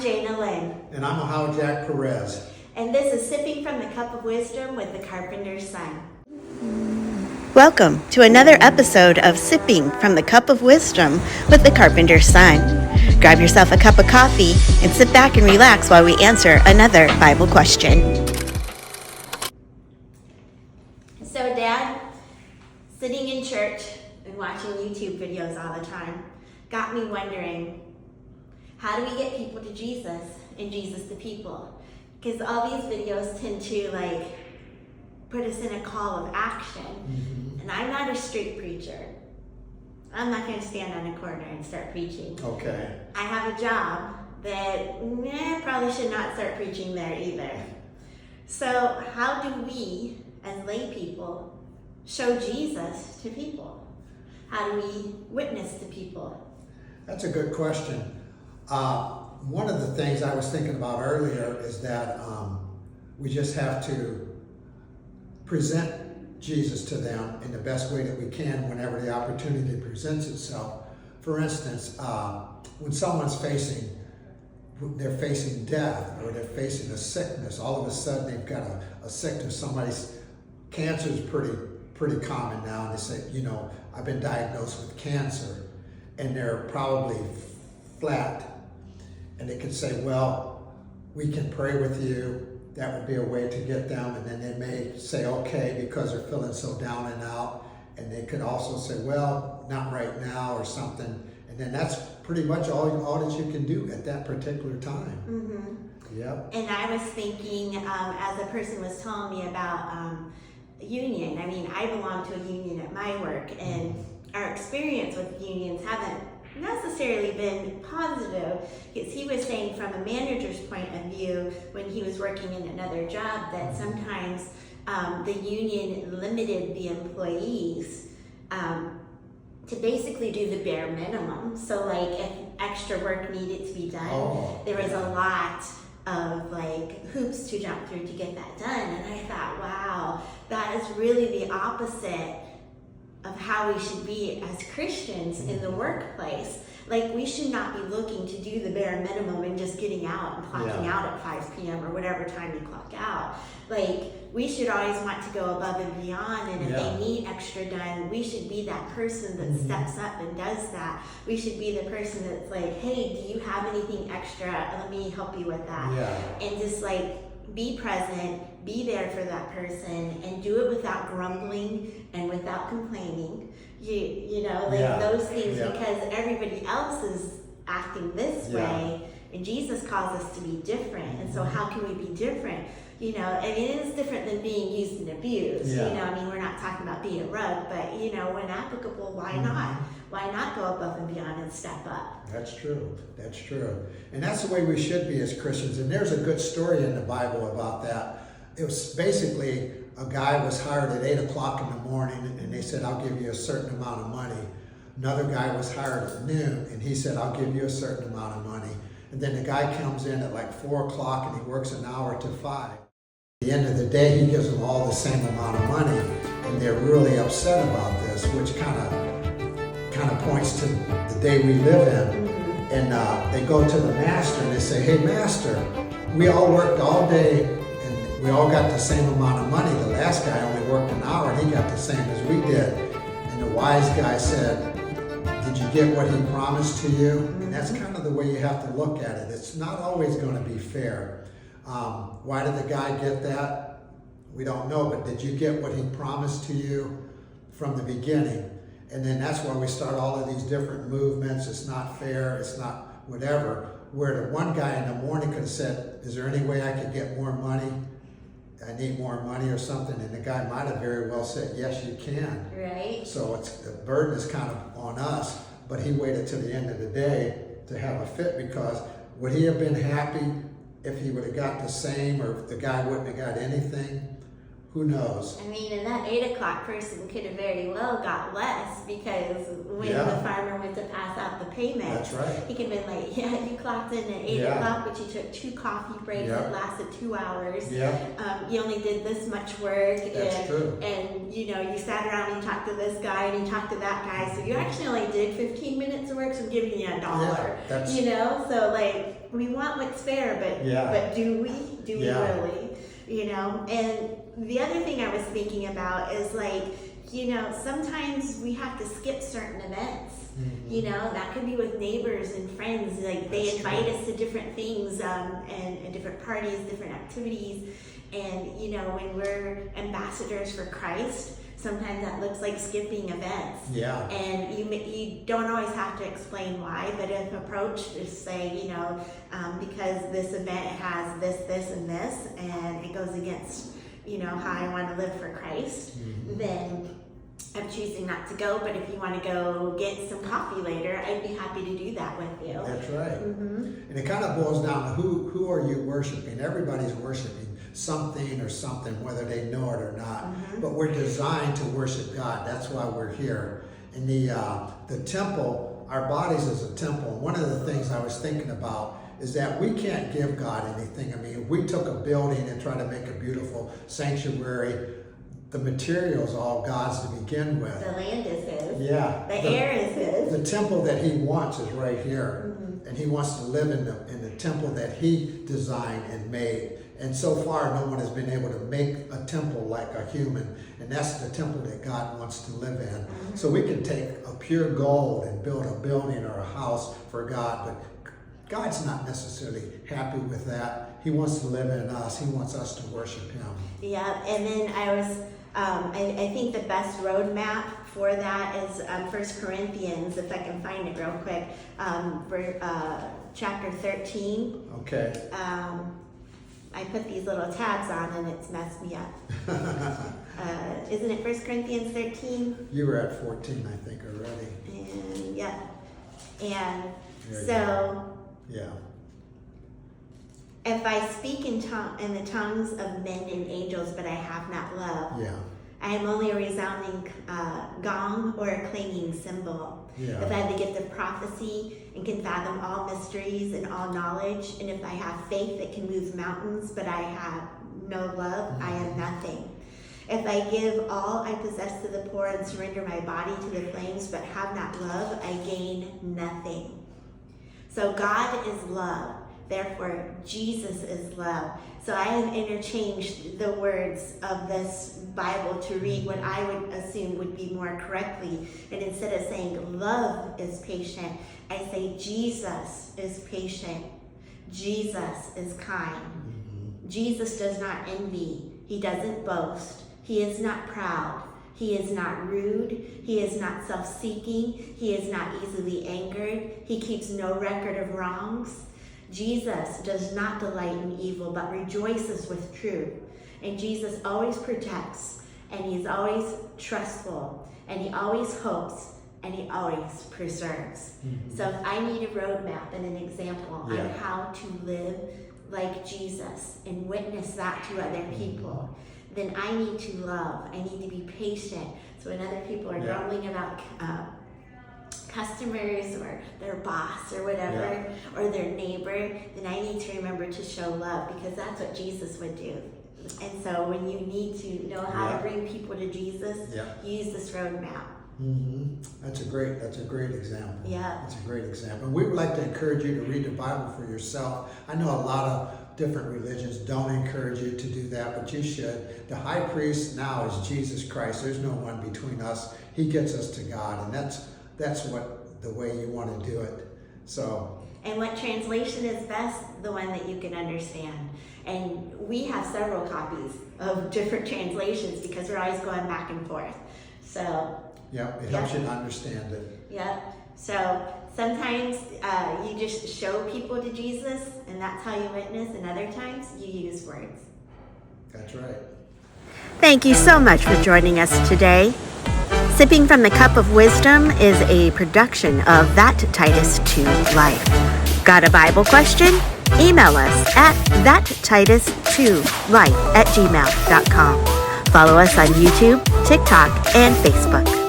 Jana Lynn. And I'm Ohio Jack Perez. And this is Sipping from the Cup of Wisdom with the Carpenter's Son. Welcome to another episode of Sipping from the Cup of Wisdom with the Carpenter's Son. Grab yourself a cup of coffee and sit back and relax while we answer another Bible question. So, Dad, sitting in church and watching YouTube videos all the time got me wondering, how do we get people to Jesus and Jesus to people? Because all these videos tend to put us in a call of action. Mm-hmm. And I'm not a street preacher. I'm not going to stand on a corner and start preaching. Okay. I have a job that probably should not start preaching there either. So how do we, as lay people, show Jesus to people? How do we witness to people? That's a good question. One of the things I was thinking about earlier is that we just have to present Jesus to them in the best way that we can whenever the opportunity presents itself. For instance, when someone's facing death or they're facing a sickness, all of a sudden they've got a sickness. Somebody's cancer is pretty common now, and they say, I've been diagnosed with cancer, and they're probably flat. And they can say, well, we can pray with you. That would be a way to get them. And then they may say, okay, because they're feeling so down and out. And they could also say, well, not right now or something. And then that's pretty much all that you can do at that particular time. Mm-hmm. Yep. And I was thinking, as a person was telling me about union, I belong to a union at my work, and our experience with unions haven't necessarily been positive, because he was saying from a manager's point of view when he was working in another job that sometimes the union limited the employees to basically do the bare minimum. So if extra work needed to be done, there was a lot of hoops to jump through to get that done. And I thought, wow, that is really the opposite of how we should be as Christians in the workplace. We should not be looking to do the bare minimum and just getting out and clocking out at 5 p.m. or whatever time you clock out. We should always want to go above and beyond, and if they need extra done, we should be that person that steps up and does that. We should be the person that's hey, do you have anything extra? Let me help you with that. Yeah. And just be present, be there for that person, and do it without grumbling and without complaining. Those things, because everybody else is acting this way, and Jesus calls us to be different. And so how can we be different? It is different than being used and abused. We're not talking about being a rug, but when applicable, why not? Why not go above and beyond and step up? That's true. And that's the way we should be as Christians. And there's a good story in the Bible about that. It was basically a guy was hired at 8 o'clock in the morning, and they said, I'll give you a certain amount of money. Another guy was hired at noon, and he said, I'll give you a certain amount of money. And then the guy comes in at 4 o'clock, and he works an hour to 5. At the end of the day, he gives them all the same amount of money, and they're really upset about this, which kind of points to the day we live in. And they go to the master and they say, hey master, we all worked all day and we all got the same amount of money. The last guy only worked an hour and he got the same as we did. And the wise guy said, did you get what he promised to you? And that's kind of the way you have to look at it. It's not always going to be fair. Why did the guy get that? We don't know, but did you get what he promised to you from the beginning? And then that's why we start all of these different movements. It's not fair, it's not whatever. Where the one guy in the morning could have said, is there any way I could get more money? I need more money or something. And the guy might have very well said, yes, you can. Right. So the burden is kind of on us. But he waited till the end of the day to have a fit, because would he have been happy if he would have got the same, or if the guy wouldn't have got anything? Who knows? I mean, and that 8 o'clock person could have very well got less because when Yeah. the farmer went to pass out the payment, That's right. he could have been like, yeah, you clocked in at 8 Yeah. o'clock, but you took 2 coffee breaks Yeah. that lasted 2 hours. Yeah, You only did this much work. that's true. And you know, you sat around and you talked to this guy and you talked to that guy, so you actually only did 15 minutes of work, so I'm giving you $1. Yeah, that's- you know, so like we want what's fair, but Yeah. but do we? Do we Yeah. really? You know, and the other thing I was thinking about is like, you know, sometimes we have to skip certain events. Mhm. You know, that could be with neighbors and friends. Like they That's invite true. us to different things and different parties, different activities. And you know, when we're ambassadors for Christ, sometimes that looks like skipping events. Yeah, And you don't always have to explain why, but if approached, just say, you know, because this event has this, this, and this, and it goes against, you know, how I want to live for Christ, Mhm. then I'm choosing not to go. But if you want to go get some coffee later, I'd be happy to do that with you. that's right. Mm-hmm. And it kind of boils down to who are you worshiping? Everybody's worshiping something or something, whether they know it or not. Mhm. But we're designed to worship God. That's why we're here. In the temple, our bodies is a temple. One of the things I was thinking about is that we can't give God anything. I mean, if we took a building and tried to make a beautiful sanctuary, the material's all God's to begin with. The land is His. Yeah. The air is His. The temple that He wants is right here. Mhm. And He wants to live in the temple that He designed and made. And so far, no one has been able to make a temple like a human. And that's the temple that God wants to live in. So we can take a pure gold and build a building or a house for God, but God's not necessarily happy with that. He wants to live in us. He wants us to worship Him. Yeah, and then I think the best roadmap for that is 1 Corinthians, if I can find it real quick, for chapter 13. Okay. I put these little tabs on and it's messed me up. Isn't it 1 Corinthians 13? You were at 14, I think, already. And yeah. And There you so Yeah. if I speak in the tongues of men and angels, but I have not love, Yeah. I am only a resounding gong or a clanging cymbal. Yeah. If I have the gift of prophecy and can fathom all mysteries and all knowledge, and if I have faith that can move mountains, but I have no love, I am nothing. If I give all I possess to the poor and surrender my body to the flames, but have not love, I gain nothing. So God is love. Therefore, Jesus is love. So I have interchanged the words of this Bible to read what I would assume would be more correctly. And instead of saying love is patient, I say Jesus is patient. Jesus is kind. Jesus does not envy. He doesn't boast. He is not proud. He is not rude. He is not self-seeking. He is not easily angered. He keeps no record of wrongs. Jesus does not delight in evil, but rejoices with truth. And Jesus always protects, and He's always trustful, and He always hopes, and He always preserves. Mhm. So if I need a roadmap and an example Yeah. on how to live like Jesus and witness that to other people, then I need to love. I need to be patient. So when other people are Yeah. grumbling about customers or their boss or whatever, or their neighbor, then I need to remember to show love, because that's what Jesus would do. And so when you need to know how Yeah. to bring people to Jesus, Yeah. use this roadmap. That's a great example. Yeah. That's a great example. And we would like to encourage you to read the Bible for yourself. I know a lot of different religions don't encourage you to do that, but you should. The high priest now is Jesus Christ. There's no one between us. He gets us to God, and that's what the way you want to do it. So And what translation is best? The one that you can understand. And we have several copies of different translations because we're always going back and forth. So, yeah, it helps you to understand it. yeah. So sometimes you just show people to Jesus, and that's how you witness, and other times you use words. That's right. Thank you so much for joining us today. Sipping from the Cup of Wisdom is a production of That Titus 2 Life. Got a Bible question? Email us at thattitus2life@gmail.com. Follow us on YouTube, TikTok, and Facebook.